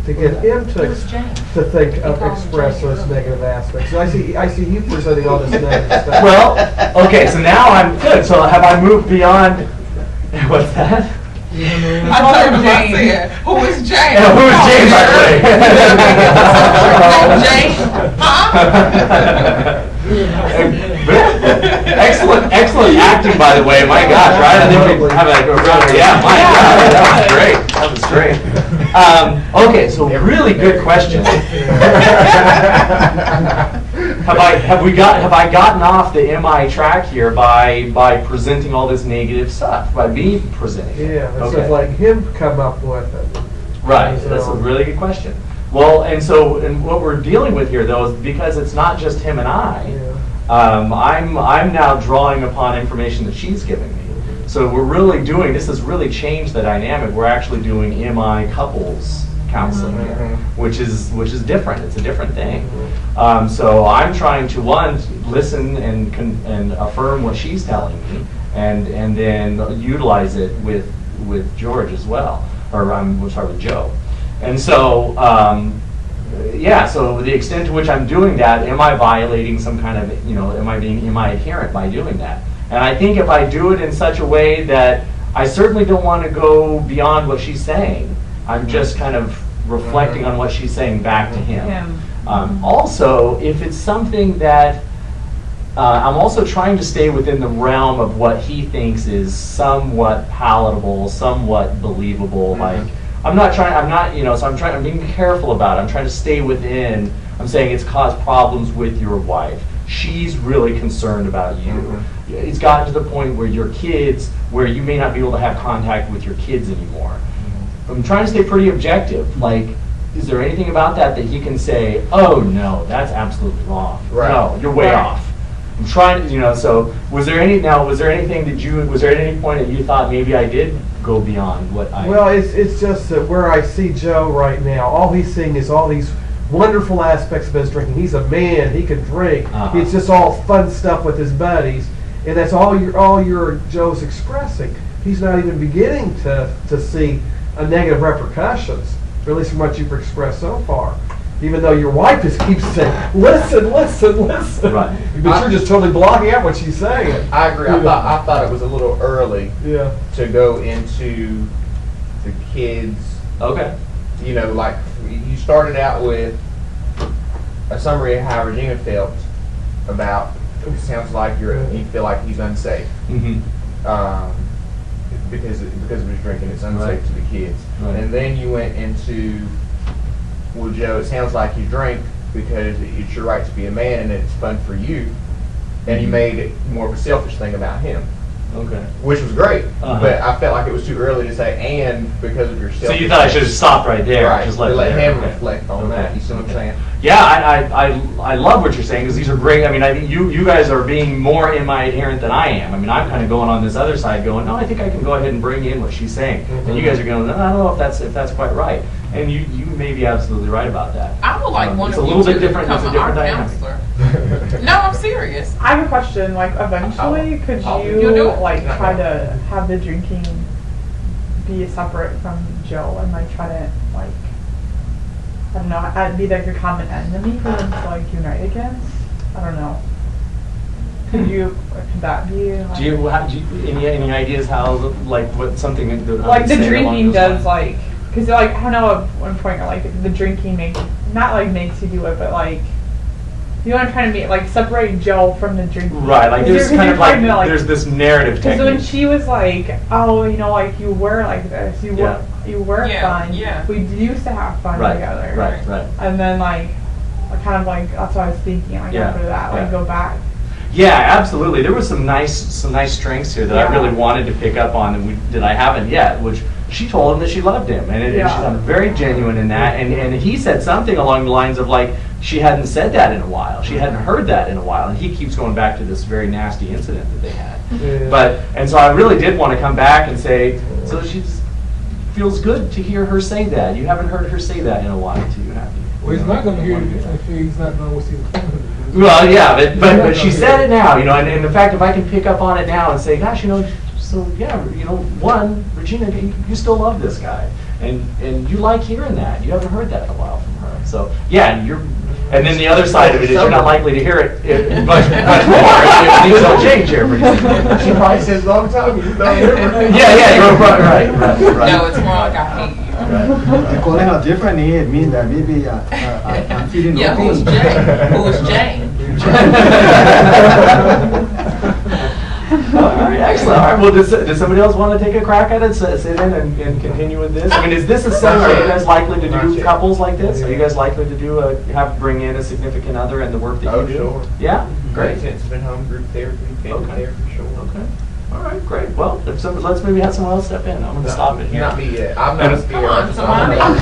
to get him to think of express those negative aspects. So I see you presenting all this negative stuff. Well, okay, so now I'm good. So have I moved beyond? What's that? I told him, I said, who is James? Who is James, by the way? Excellent acting, by the way. My gosh, right? I think we have a round. Yeah, my God, that was great. Okay, so really good question. Have I gotten off the MI track here by presenting all this negative stuff, by me presenting it? Yeah, it's just like him come up with it. Right, that's a really good question. Well, and what we're dealing with here, though, is because it's not just him and I. Yeah. I'm now drawing upon information that she's giving me. So we're really doing, this has really changed the dynamic. We're actually doing MI couples counseling here, which is different. It's a different thing. So I'm trying to, one, listen and affirm what she's telling me, and then utilize it with George as well, or I'm sorry, with Joe. And so, yeah, so the extent to which I'm doing that, am I violating some kind of, am I adherent by doing that? And I think if I do it in such a way that I certainly don't want to go beyond what she's saying, I'm just kind of reflecting on what she's saying back to him. Also, if it's something that I'm also trying to stay within the realm of what he thinks is somewhat palatable, somewhat believable. Like I'm being careful about it. I'm trying to stay within. I'm saying it's caused problems with your wife. She's really concerned about you. It's gotten to the point where your kids, where you may not be able to have contact with your kids anymore. I'm trying to stay pretty objective. Like, is there anything about that he can say, oh no, that's absolutely wrong. Right. No, you're way off. I'm trying to, so was there any point that you thought maybe I did go beyond what I... Well, it's just that where I see Joe right now, all he's seeing is all these wonderful aspects of his drinking. He's a man, he can drink. It's just all fun stuff with his buddies, and that's all your Joe's expressing. He's not even beginning to see a negative repercussions, at least from what you've expressed so far. Even though your wife just keeps saying, listen. Right. But you're just totally blocking out what she's saying. I agree. I thought it was a little early to go into the kids. Okay. Like you started out with a summary of how Regina felt about, it sounds like you feel like he's unsafe. Because of his drinking, it's unsafe to the kids. Right. And then you went into, well, Joe, it sounds like you drink because it's your right to be a man and it's fun for you. And you made it more of a selfish thing about him. Okay. Which was great, but I felt like it was too early to say, and because of your selfish. So you thought I should have stopped right there. Right. Just let him reflect on that. You see what I'm saying? Yeah, I love what you're saying, because these are great. I mean, I think you guys are being more MI adherent than I am. I mean, I'm kind of going on this other side going, no, I think I can go ahead and bring in what she's saying. And you guys are going, I don't know if that's quite right. And you may be absolutely right about that. I would like one it's of a you little to bit different. It's a become different our dynamic. counselor. No, I'm serious. I have a question. Like, eventually, could you try to have the drinking be separate from Joe and try to I don't know, be like a common enemy for them to unite against? I don't know. Could that be? Do you any ideas how what something that the drinking does because I don't know at one point the drinking makes you do it, but you know what I'm trying to make, separate Joe from the drinking. Right, there's kind of there's this narrative technique. Because when she was oh, you were like this, you were fun. Yeah. We used to have fun together. Right. And then that's what I was thinking. After that, go back. Yeah, absolutely. There was some nice strengths here that I really wanted to pick up on that I haven't yet, which she told him that she loved him, and she sounded very genuine in that. And he said something along the lines of she hadn't said that in a while. She hadn't heard that in a while, and he keeps going back to this very nasty incident that they had. And so I really did want to come back and say, so she feels good to hear her say that. You haven't heard her say that in a while, too, have you? Well, he's not going to hear it if he's not knowing what she's doing. Well, yeah, but she said it now, and the fact if I can pick up on it now and say, gosh, one, Regina, you still love this guy, And you like hearing that. You haven't heard that in a while from her. So yeah, and then the other side of it is you're not likely to hear it much more if things don't change here pretty soon. She probably says it all the time. You just don't hear it. Yeah, you're right. No, it's more like I hate you. To call it how different it means that maybe I'm feeling Yeah, no who's pain. Jane? Who's Jane? All right, excellent. All right, well, does somebody else want to take a crack at it, sit in and continue with this? I mean, is this a setting? Are you guys likely to do couples like this? Are you guys likely to do bring in a significant other in the work that you do? Sure. Yeah? Great. Intensive home group therapy, family therapy, sure. Okay. All right, great. Well, let's maybe have someone else step in. I'm going to stop it here. Not me yet. I'm not a Come on, therapist. somebody.